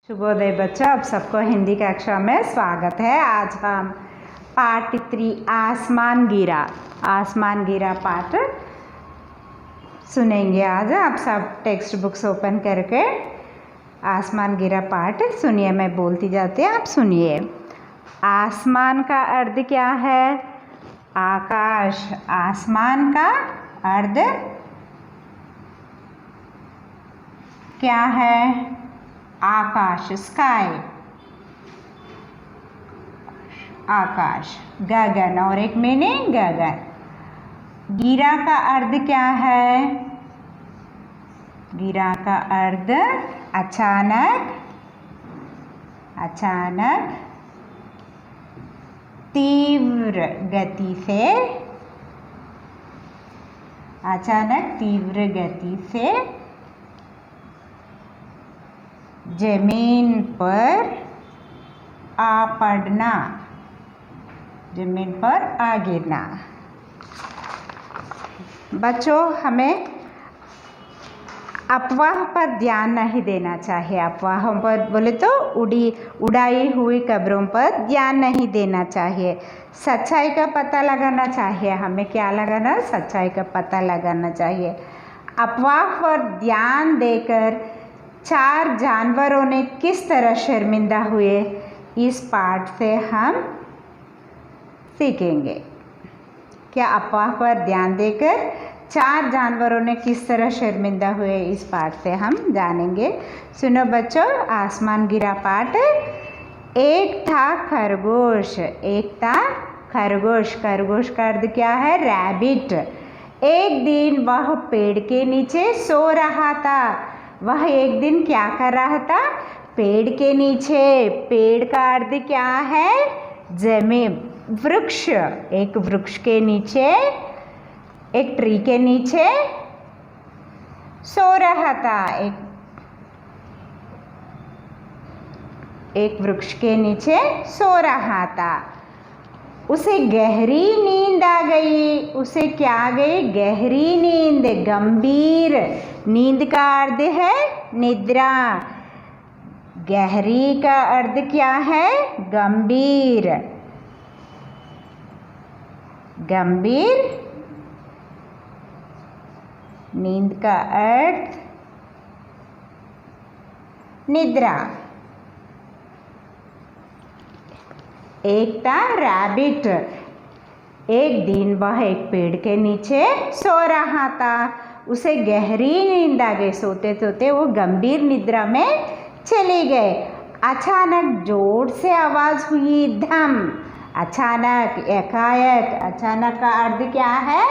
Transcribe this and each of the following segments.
शुभोदय बच्चों, आप सबको हिंदी कक्षा में स्वागत है। आज हम पाठ 3 आसमान गिरा पाठ सुनेंगे। आज आप सब टेक्स्ट बुक्स ओपन करके आसमान गिरा पाठ सुनिए। मैं बोलती जाती हूँ, आप सुनिए। आसमान का अर्थ क्या है? आकाश। आसमान का अर्थ क्या है? आकाश, स्काई, आकाश। गगन, और एक मीनिंग गगन। गिरा का अर्थ क्या है? गिरा का अर्थ अचानक, तीव्र गति से जमीन पर आ पड़ना, जमीन पर आ गिरना। बच्चों, हमें अफवाह पर ध्यान नहीं देना चाहिए। अफवाहों पर बोले तो उड़ाई हुई खबरों पर ध्यान नहीं देना चाहिए। सच्चाई का पता लगाना चाहिए। हमें क्या लगाना? सच्चाई का पता लगाना चाहिए। अफवाह पर ध्यान देकर 4 जानवरों ने किस तरह शर्मिंदा हुए, इस पाठ से हम सीखेंगे। क्या अफवाह पर ध्यान देकर 4 जानवरों ने किस तरह शर्मिंदा हुए, इस पाठ से हम जानेंगे। सुनो बच्चों, आसमान गिरा पाठ। एक था खरगोश। खरगोश का अर्थ क्या है? रैबिट। एक दिन वह पेड़ के नीचे सो रहा था। वह एक दिन क्या कर रहा था? पेड़ के नीचे। पेड़ का अर्थ क्या है? जमीन, वृक्ष। एक वृक्ष के नीचे, एक ट्री के नीचे सो रहा था। एक वृक्ष के नीचे सो रहा था। उसे गहरी नींद आ गई। उसे क्या आ गई? गहरी नींद। गंभीर। नींद का अर्थ है निद्रा। गहरी का अर्थ क्या है? गंभीर। नींद का अर्थ निद्रा। एक था रैबिट। एक दिन वह एक पेड़ के नीचे सो रहा था। उसे गहरी नींद आ गई। सोते सोते वो गंभीर निद्रा में चले गए। अचानक जोर से आवाज हुई, धम। अचानक, एकाएक। अचानक का अर्थ क्या है?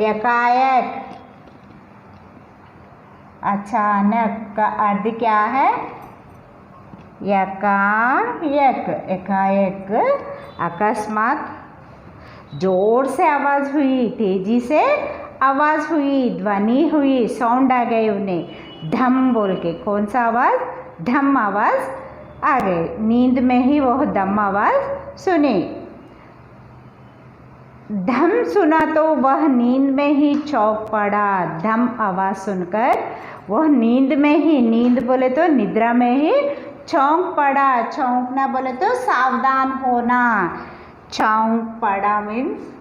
एकाएक। अचानक का अर्थ क्या है? एकाएक। अकस्मात जोर से आवाज हुई, तेजी से आवाज हुई, ध्वनि हुई, साउंड आ गए उन्हें। धम बोल के। कौन सा आवाज? धम आवाज आ गई। नींद में ही वह धम आवाज सुनी। धम सुना तो वह नींद में ही चौंक पड़ा। धम आवाज सुनकर वह नींद में ही, नींद बोले तो निद्रा में ही चौंक पड़ा। चौंकना बोले तो सावधान होना। चौंक पड़ा मीन्स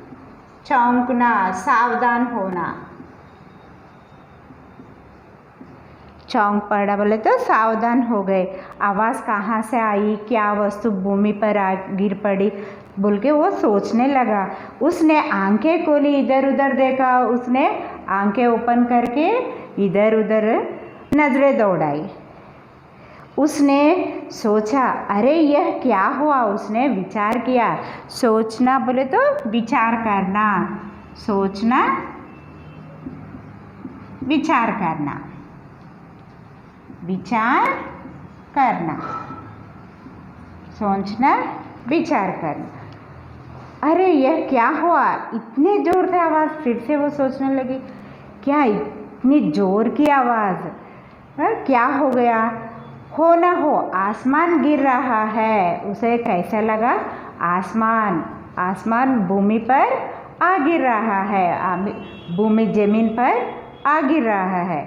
चौंकना, सावधान होना। चौंक पड़ा बोले तो सावधान हो गए। आवाज़ कहाँ से आई? क्या वस्तु भूमि पर गिर पड़ी बोल के वो सोचने लगा। उसने आंखें खोली, इधर उधर देखा। उसने आंखें ओपन करके इधर उधर नजरें दौड़ाई। उसने सोचा, अरे यह क्या हुआ? उसने विचार किया। सोचना बोले तो विचार करना। सोचना, विचार करना। विचार करना, सोचना, विचार करना। अरे यह क्या हुआ? इतने जोर से आवाज़। फिर से वो सोचने लगी, क्या इतनी जोर की आवाज़? क्या हो गया? हो ना हो आसमान गिर रहा है। उसे कैसा लगा? आसमान भूमि पर आ गिर रहा है। भूमि जमीन पर आ गिर रहा है।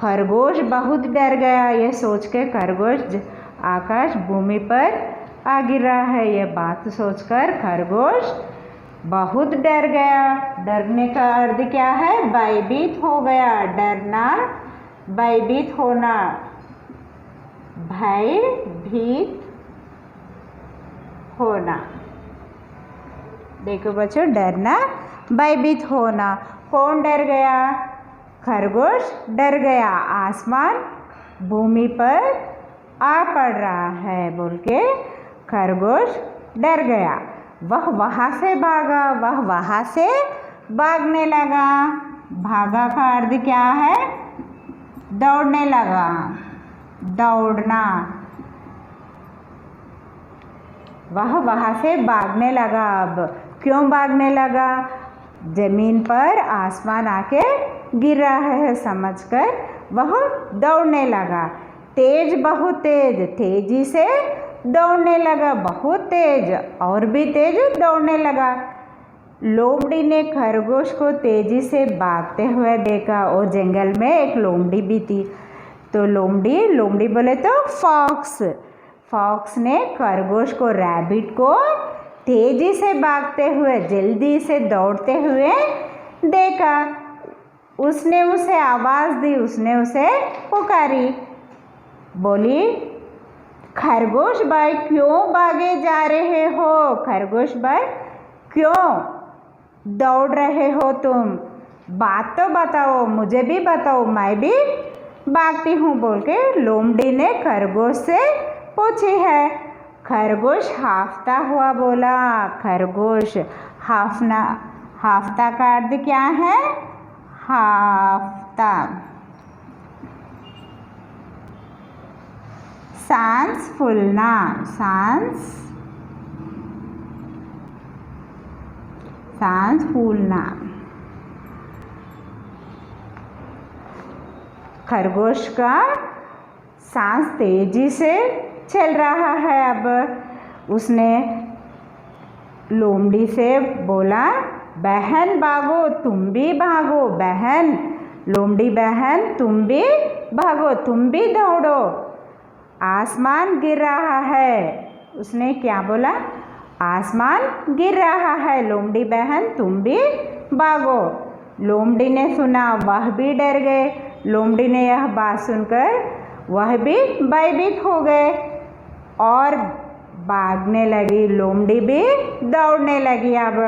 खरगोश बहुत डर गया। यह सोच के खरगोश आकाश भूमि पर आ गिरा है। यह बात सोचकर खरगोश बहुत डर गया। डरने का अर्थ क्या है? भयभीत हो गया। डरना, भयभीत होना, भयभीत होना। देखो बच्चों, डरना, भयभीत होना। कौन डर गया? खरगोश डर गया। आसमान भूमि पर आ पड़ रहा है बोल के खरगोश डर गया। वह वहाँ से भागा। वह वहाँ से भागने लगा। भागा का अर्थ क्या है? दौड़ने लगा, दौड़ना। वह वहाँ से भागने लगा। अब क्यों भागने लगा? जमीन पर आसमान आके गिर रहा है समझकर वह दौड़ने लगा। तेज, बहुत तेज, तेजी से दौड़ने लगा। बहुत तेज, और भी तेज दौड़ने लगा। लोमड़ी ने खरगोश को तेजी से भागते हुए देखा। और जंगल में एक लोमड़ी भी थी। तो लोमड़ी बोले तो फॉक्स ने खरगोश को, रैबिट को तेजी से भागते हुए, जल्दी से दौड़ते हुए देखा। उसने उसे आवाज़ दी। उसने उसे पुकारी। बोली, खरगोश भाई क्यों भागे जा रहे हो? खरगोश भाई क्यों दौड़ रहे हो तुम? बात तो बताओ, मुझे भी बताओ, मैं भी भागती हूँ बोल के लोमड़ी ने खरगोश से पूछी है। खरगोश हाफता हुआ बोला। खरगोश हाफता का अर्थ क्या है? हाफता, सांस फूलना, सांस फूलना। खरगोश का सांस तेजी से चल रहा है। अब उसने लोमड़ी से बोला, बहन भागो, तुम भी भागो। बहन, लोमड़ी बहन, तुम भी भागो, तुम भी दौड़ो। आसमान गिर रहा है। उसने क्या बोला? आसमान गिर रहा है। लोमड़ी बहन, तुम भी भागो। लोमड़ी ने सुना, वह भी डर गए। लोमड़ी ने यह बात सुनकर वह भी भयभीत हो गए और भागने लगी। लोमड़ी भी दौड़ने लगी। अब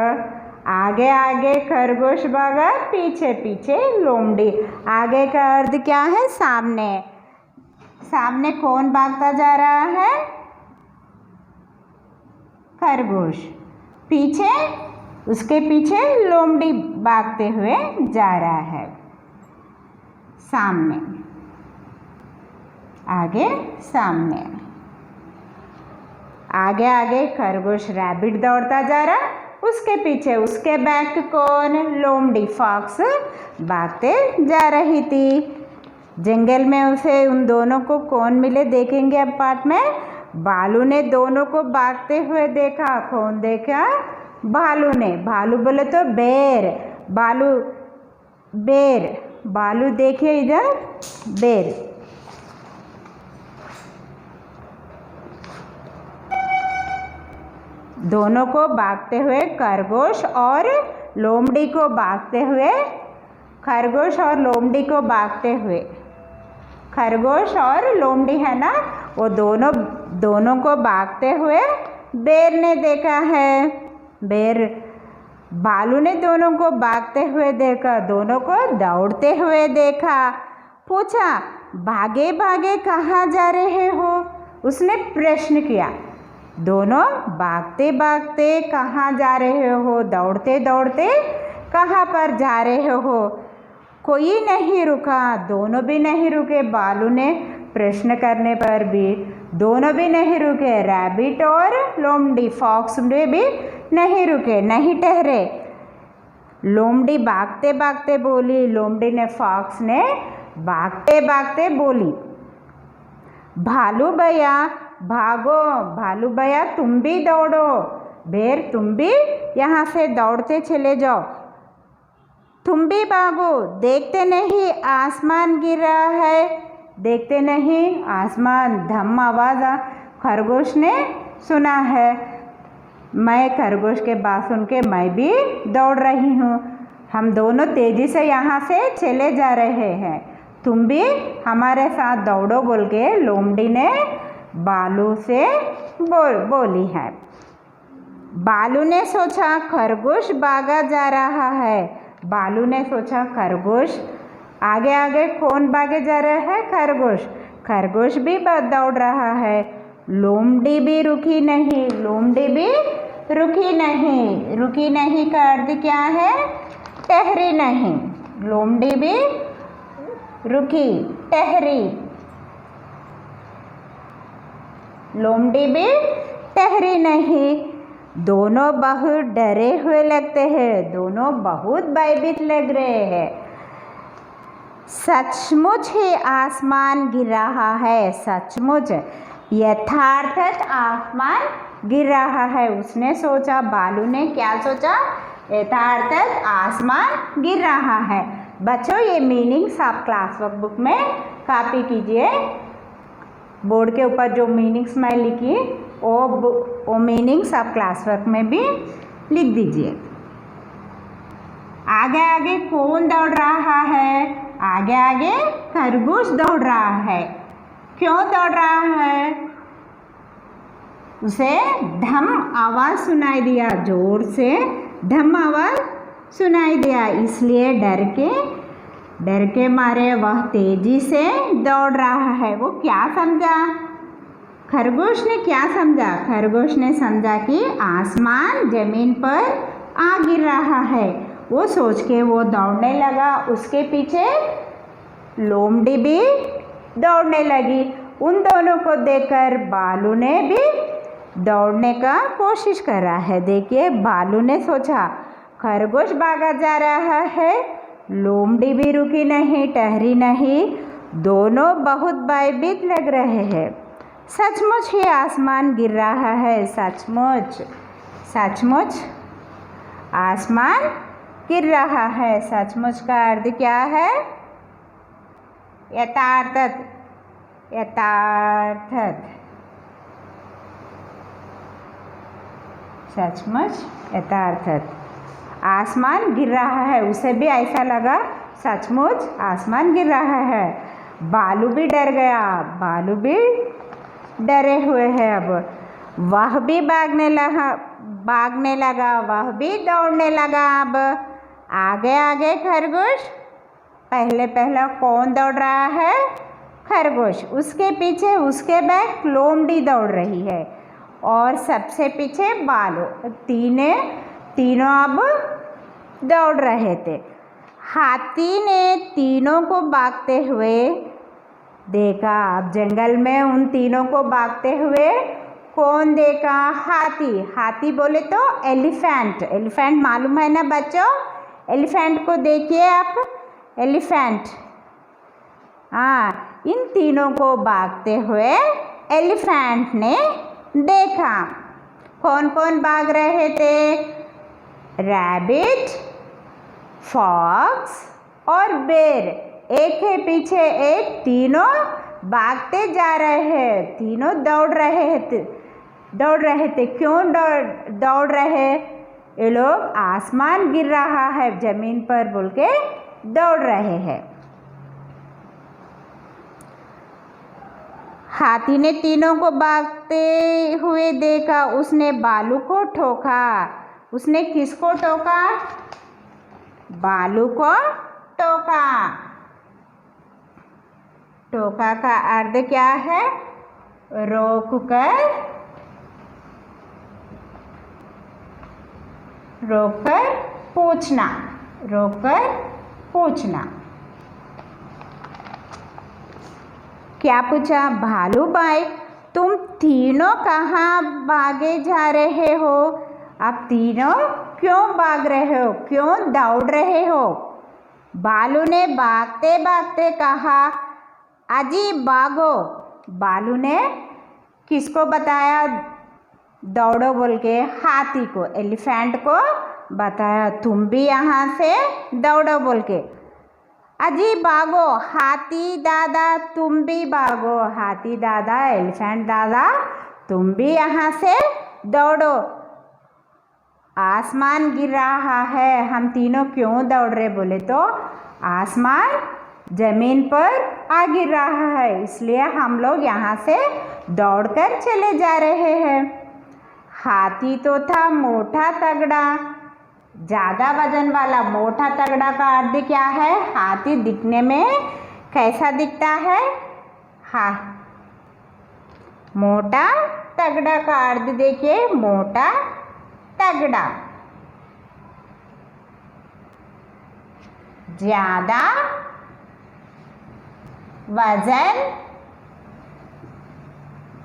आगे आगे खरगोश भागा, पीछे पीछे लोमड़ी। आगे का अर्थ क्या है? सामने। सामने कौन भागता जा रहा है? खरगोश। पीछे, उसके पीछे लोमड़ी भागते हुए जा रहा है। सामने, आगे, सामने। आगे आगे खरगोश, रैबिट दौड़ता जा रहा। उसके पीछे, उसके बैक कौन? लोमड़ी, फॉक्स भागते जा रही थी। जंगल में उसे उन दोनों को कौन मिले देखेंगे अब पार्ट में। भालू ने दोनों को भागते हुए देखा। कौन देखा? भालू ने। भालू बोले तो बेर। भालू देखिए इधर, बेर। दोनों को भागते हुए खरगोश और लोमड़ी को भागते हुए, खरगोश और लोमड़ी को भागते हुए, खरगोश और लोमड़ी है ना, वो दोनों को भागते हुए बेर ने देखा है। भालू ने दोनों को भागते हुए देखा, दोनों को दौड़ते हुए देखा। पूछा, भागे भागे कहाँ जा रहे हो? उसने प्रश्न किया। दोनों भागते भागते कहाँ जा रहे हो? दौड़ते दौड़ते कहाँ पर जा रहे हो? कोई नहीं रुका। दोनों भी नहीं रुके। भालू ने प्रश्न करने पर भी दोनों भी नहीं रुके। रैबिट और लोमड़ी, फॉक्स भी नहीं रुके, नहीं ठहरे। लोमड़ी भागते भागते बोली। लोमड़ी ने फॉक्स ने भागते भागते बोली, भालू भैया भागो। भालू भैया तुम भी दौड़ो। बेर तुम भी यहाँ से दौड़ते चले जाओ। तुम भी भागो, देखते नहीं आसमान गिर रहा है, देखते नहीं आसमान। धम आवाज़ खरगोश ने सुना है। मैं खरगोश के बात सुन के मैं भी दौड़ रही हूँ। हम दोनों तेज़ी से यहाँ से चले जा रहे हैं, तुम भी हमारे साथ दौड़ो बोल के लोमड़ी ने बालू से बोली है। बालू ने सोचा खरगोश भागा जा रहा है। बालू ने सोचा खरगोश आगे आगे कौन भागे जा रहा है? खरगोश। खरगोश भी दौड़ रहा है। लोमड़ी भी रुकी नहीं, लोमड़ी भी रुकी नहीं। रुकी नहीं का अर्थ क्या है? ठहरी नहीं। लोमड़ी भी रुकी, ठहरी। लोमड़ी भी ठहरी नहीं। दोनों बहुत डरे हुए लगते हैं, दोनों बहुत भयभीत लग रहे हैं। सचमुच ही आसमान गिर रहा है, सचमुच यथार्थत आसमान गिर रहा है। उसने सोचा, बालू ने क्या सोचा? यथार्थत आसमान गिर रहा है। बच्चों ये मीनिंग्स आप क्लास वर्क बुक में कॉपी कीजिए। बोर्ड के ऊपर जो मीनिंग्स मैं लिखी वो मीनिंग्स आप क्लास वर्क में भी लिख दीजिए। आगे आगे कौन दौड़ रहा है? आगे आगे खरगोश दौड़ रहा है। क्यों दौड़ रहा है? उसे धम आवाज़ सुनाई दिया, जोर से धम आवाज़ सुनाई दिया, इसलिए डर के मारे वह तेजी से दौड़ रहा है। वो क्या समझा? खरगोश ने क्या समझा? खरगोश ने समझा कि आसमान ज़मीन पर आ गिर रहा है। वो सोच के वो दौड़ने लगा। उसके पीछे लोमड़ी भी दौड़ने लगी। उन दोनों को देखकर बालू ने भी दौड़ने का कोशिश करा है। देखिए बालू ने सोचा खरगोश भागा जा रहा है, लोमड़ी भी रुकी नहीं, ठहरी नहीं, दोनों बहुत भयभीत लग रहे हैं। सचमुच ही आसमान गिर रहा है, सचमुच सचमुच आसमान गिर रहा है। सचमुच का अर्थ क्या है? यथार्थत, यथार्थत, सचमुच यथार्थत आसमान गिर रहा है। उसे भी ऐसा लगा सचमुच आसमान गिर रहा है। बालू भी डर गया, बालू भी डरे हुए हैं। अब वह भी भागने लगा, वह भी दौड़ने लगा। अब आगे आगे खरगोश। पहला कौन दौड़ रहा है? खरगोश। उसके पीछे उसके बैक लोमड़ी दौड़ रही है और सबसे पीछे बालू। तीनों अब दौड़ रहे थे। हाथी ने तीनों को भागते हुए देखा। अब जंगल में उन तीनों को भागते हुए कौन देखा? हाथी। हाथी बोले तो एलिफेंट। एलिफेंट मालूम है ना बच्चों? एलिफेंट को देखिए आप, एलिफेंट। हाँ, इन तीनों को भागते हुए एलिफेंट ने देखा। कौन कौन भाग रहे थे? रैबिट, फॉक्स और बेर, एक के पीछे एक तीनों भागते जा रहे हैं। तीनों दौड़ रहे थे। क्यों दौड़ रहे? ये लोग आसमान गिर रहा है जमीन पर बोल के दौड़ रहे हैं। हाथी ने तीनों को भागते हुए देखा। उसने बालू को ठोका। उसने किसको ठोका? बालू को ठोका। ठोका का अर्थ क्या है? रोककर पूछना, रोककर पूछना। क्या पूछा? भालू भाई तुम तीनों कहाँ भागे जा रहे हो? आप तीनों क्यों भाग रहे हो? क्यों दौड़ रहे हो? बालू ने भागते भागते कहा, अजी भागो। बालू ने किसको बताया दौड़ो बोल के? हाथी को, एलिफेंट को बताया, तुम भी यहाँ से दौड़ो बोल के। अजी भागो, हाथी दादा तुम भी भागो, हाथी दादा एलिफेंट दादा तुम भी यहाँ से दौड़ो। आसमान गिर रहा है, हम तीनों क्यों दौड़ रहे बोले तो आसमान जमीन पर आ गिर रहा है, इसलिए हम लोग यहाँ से दौड़कर चले जा रहे हैं। हाथी तो था मोटा तगड़ा, ज़्यादा वजन वाला। मोटा तगड़ा का अर्थ क्या है? हाथी दिखने में कैसा दिखता है? हाँ, मोटा तगड़ा का अर्थ देखिए, मोटा तगड़ा। ज़्यादा वजन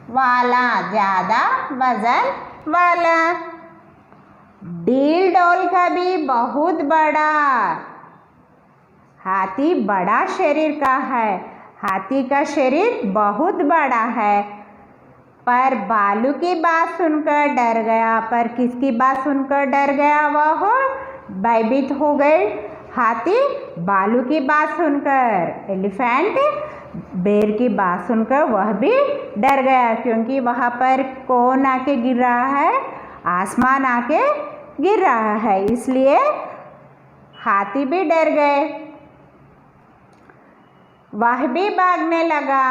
वाला, ज़्यादा वजन वाला। डील डोल का भी बहुत बड़ा, हाथी बड़ा शरीर का है, हाथी का शरीर बहुत बड़ा है। पर भालू की बात सुनकर डर गया, पर किसकी बात सुनकर डर गया? वह भयभीत हो गए। हाथी भालू की बात सुनकर, एलिफेंट बेर की बात सुनकर वह भी डर गया, क्योंकि वहाँ पर कौन आके गिर रहा है? आसमान आके गिर रहा है, इसलिए हाथी भी डर गए। वह भी भागने लगा,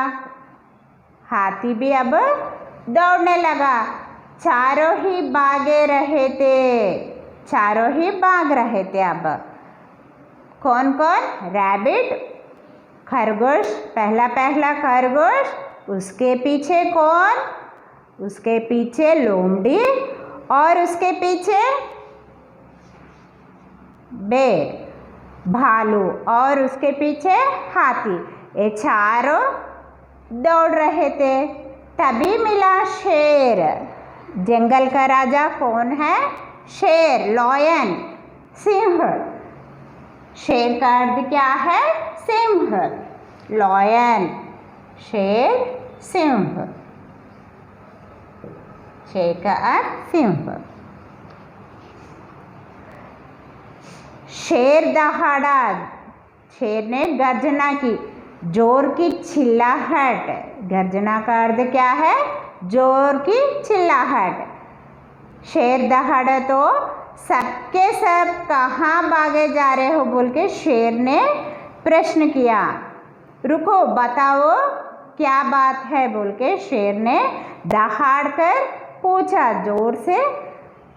हाथी भी अब दौड़ने लगा। चारों ही भागे रहे थे, चारों ही भाग रहे थे। अब कौन कौन? रैबिट, खरगोश, पहला खरगोश, उसके पीछे कौन? उसके पीछे लोमड़ी और उसके पीछे बेर, भालू और उसके पीछे हाथी। ये चारों दौड़ रहे थे। तभी मिला शेर। जंगल का राजा कौन है? शेर, लॉयन, सिंह। शेर का अर्थ क्या है? सिंह। लॉयन, शेर, सिंह। शेर का अर्थ सिंह। शेर दहाड़ा, शेर ने गर्जना की, जोर की चिल्लाहट। गर्जना का अर्थ क्या है? जोर की चिल्लाहट। शेर दहाड़ा तो सबके सब कहाँ भागे जा रहे हो बोल के शेर ने प्रश्न किया। रुको, बताओ क्या बात है बोल के शेर ने दहाड़ कर पूछा, जोर से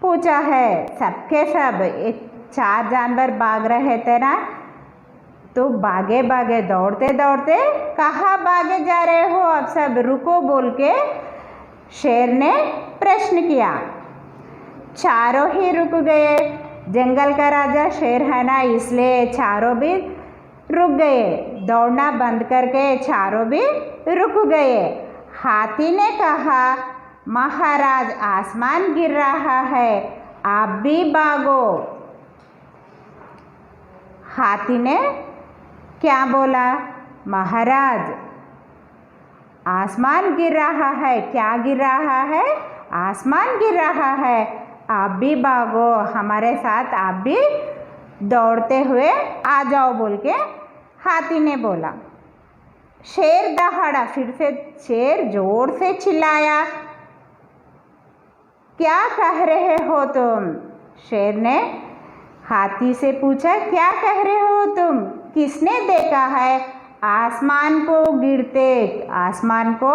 पूछा है। सबके सब, एक 4 जानवर भाग रहे थे ना, तो भागे भागे दौड़ते दौड़ते कहाँ भागे जा रहे हो आप सब? रुको बोल के शेर ने प्रश्न किया। चारों ही रुक गए। जंगल का राजा शेर है ना, इसलिए चारों भी रुक गए। दौड़ना बंद करके चारों भी रुक गए। हाथी ने कहा, महाराज आसमान गिर रहा है, आप भी भागो। हाथी ने क्या बोला? महाराज आसमान गिर रहा है। क्या गिर रहा है? आसमान गिर रहा है, आप भी भागो, हमारे साथ आप भी दौड़ते हुए आ जाओ बोल के हाथी ने बोला। शेर दहाड़ा, फिर से शेर जोर से चिल्लाया, क्या कह रहे हो तुम? शेर ने हाथी से पूछा, क्या कह रहे हो तुम? किसने देखा है आसमान को गिरते, आसमान को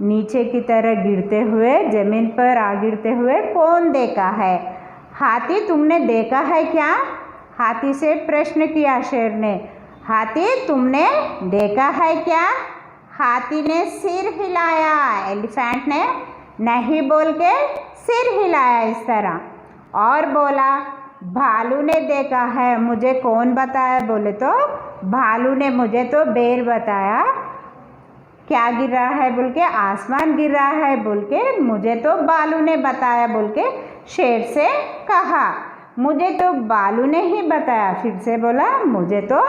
नीचे की तरह गिरते हुए, जमीन पर आ गिरते हुए कौन देखा है? हाथी तुमने देखा है क्या? हाथी से प्रश्न किया शेर ने। हाथी तुमने देखा है क्या? हाथी ने सिर हिलाया। एलिफेंट ने नहीं बोल के सिर हिलाया इस तरह और बोला, भालू ने देखा है। मुझे कौन बताया बोले तो भालू ने मुझे तो बेर बताया। क्या गिर रहा है बोल के? आसमान गिर रहा है बोल के मुझे तो भालू ने बताया बोल के शेर से कहा। मुझे तो भालू ने ही बताया, फिर से बोला मुझे तो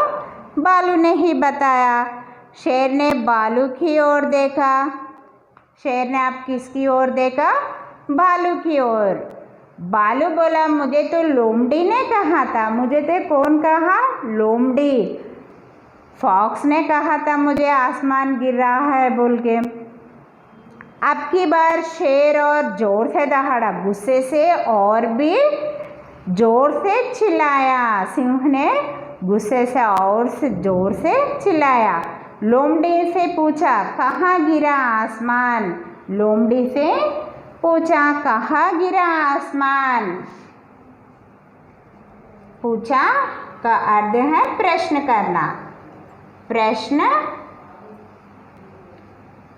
भालू ने ही बताया। शेर ने भालू की ओर देखा। शेर ने अब किसकी ओर देखा? भालू की ओर। बालू बोला मुझे तो लोमड़ी ने कहा था। मुझे तो कौन कहा? लोमड़ी। फॉक्स ने कहा था मुझे आसमान गिर रहा है बोल के। अब की बार शेर और जोर से दहाड़ा, गुस्से से और भी जोर से चिल्लाया। सिंह ने गुस्से से और से जोर से चिल्लाया। लोमड़ी से पूछा कहाँ गिरा आसमान? लोमड़ी से पूछा कहाँ गिरा आसमान? पूछा का अर्थ है प्रश्न करना, प्रश्न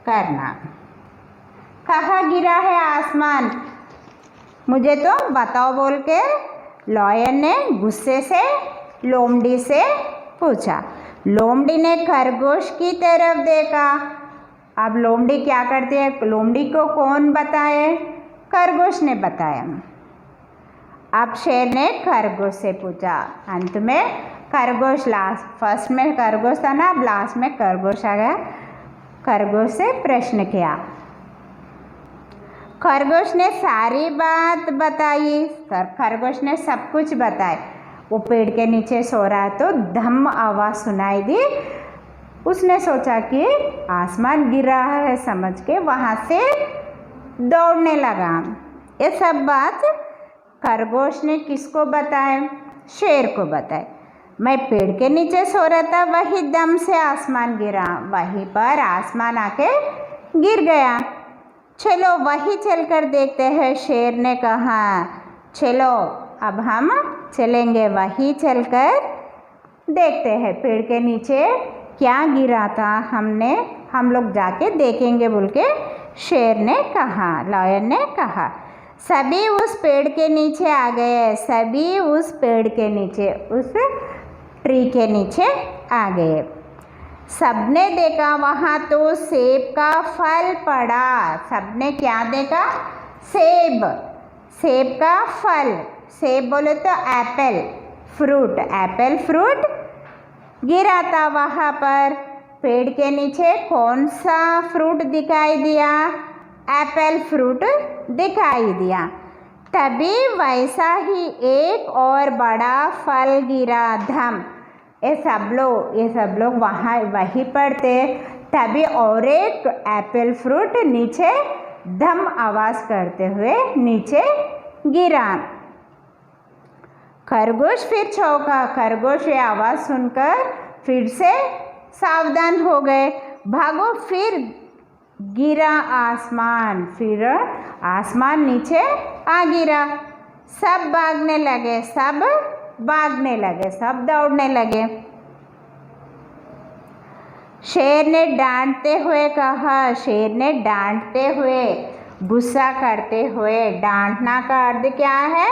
करना। कहाँ गिरा है आसमान? मुझे तो बताओ बोल के लॉयन ने गुस्से से लोमड़ी से पूछा। लोमड़ी ने खरगोश की तरफ देखा। अब लोमड़ी क्या करती है? लोमड़ी को कौन बताए? खरगोश ने बताया। अब शेर ने खरगोश से पूछा। अंत में खरगोश, लास्ट, फर्स्ट में खरगोश था ना, अब लास्ट में खरगोश आ गया। खरगोश से प्रश्न किया। खरगोश ने सारी बात बताई। खरगोश ने सब कुछ बताया। वो पेड़ के नीचे सो रहा तो धम आवाज़ सुनाई दी। उसने सोचा कि आसमान गिर रहा है समझ के वहाँ से दौड़ने लगा। ये सब बात खरगोश ने किसको बताए? शेर को बताए। मैं पेड़ के नीचे सो रहा था, वही दम से आसमान गिरा, वहीं पर आसमान आके गिर गया। चलो वही चलकर देखते हैं, शेर ने कहा। चलो अब हम चलेंगे, वही चलकर देखते हैं पेड़ के नीचे क्या गिरा था, हम लोग जाके देखेंगे बोल के शेर ने कहा, लॉयन ने कहा। सभी उस पेड़ के नीचे आ गए। सभी उस पेड़ के नीचे, उस ट्री के नीचे आ गए। सबने देखा वहाँ तो सेब का फल पड़ा। सबने क्या देखा? सेब, सेब का फल। सेब बोले तो एप्पल, फ्रूट, एप्पल फ्रूट गिरा था वहाँ पर। पेड़ के नीचे कौन सा फ्रूट दिखाई दिया? एप्पल फ्रूट दिखाई दिया। तभी वैसा ही एक और बड़ा फल गिरा, धम। ये सब लोग वहाँ वहीं पर थे। तभी और एक एप्पल फ्रूट नीचे धम आवाज़ करते हुए नीचे गिरा। खरगोश फिर चौंका। खरगोश ये आवाज़ सुनकर फिर से सावधान हो गए। भागो, फिर गिरा आसमान, फिर आसमान नीचे आ गिरा। सब भागने लगे, सब भागने लगे, सब दौड़ने लगे। शेर ने डांटते हुए कहा। शेर ने डांटते हुए, गुस्सा करते हुए। डांटना का अर्थ क्या है?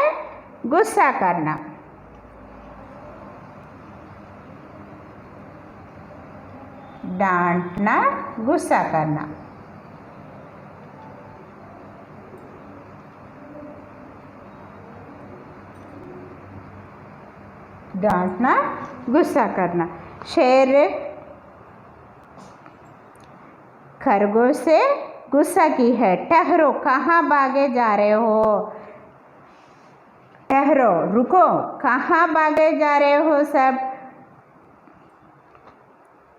गुस्सा करना। डांटना, गुस्सा करना। डांटना, गुस्सा करना। शेर खरगोश से गुस्सा की है। ठहरो, कहाँ भागे जा रहे हो? ठहरो, रुको, कहाँ भागे जा रहे हो सब?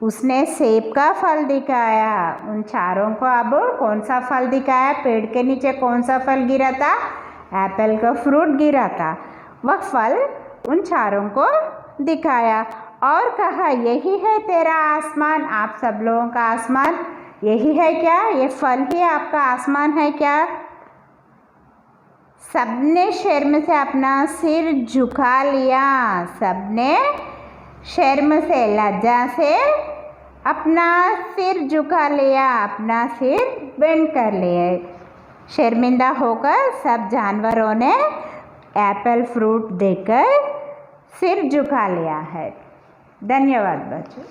उसने सेब का फल दिखाया उन चारों को। अब कौन सा फल दिखाया? पेड़ के नीचे कौन सा फल गिरा था? एप्पल का फ्रूट गिरा था। वह फल उन चारों को दिखाया और कहा, यही है तेरा आसमान, आप सब लोगों का आसमान यही है क्या? ये फल ही आपका आसमान है क्या? सबने शर्म से अपना सिर झुका लिया। सबने शर्म से, लज्जा से अपना सिर झुका लिया, अपना सिर बेंड कर लिए। शर्मिंदा होकर सब जानवरों ने एप्पल फ्रूट देकर सिर झुका लिया है। धन्यवाद बच्चों।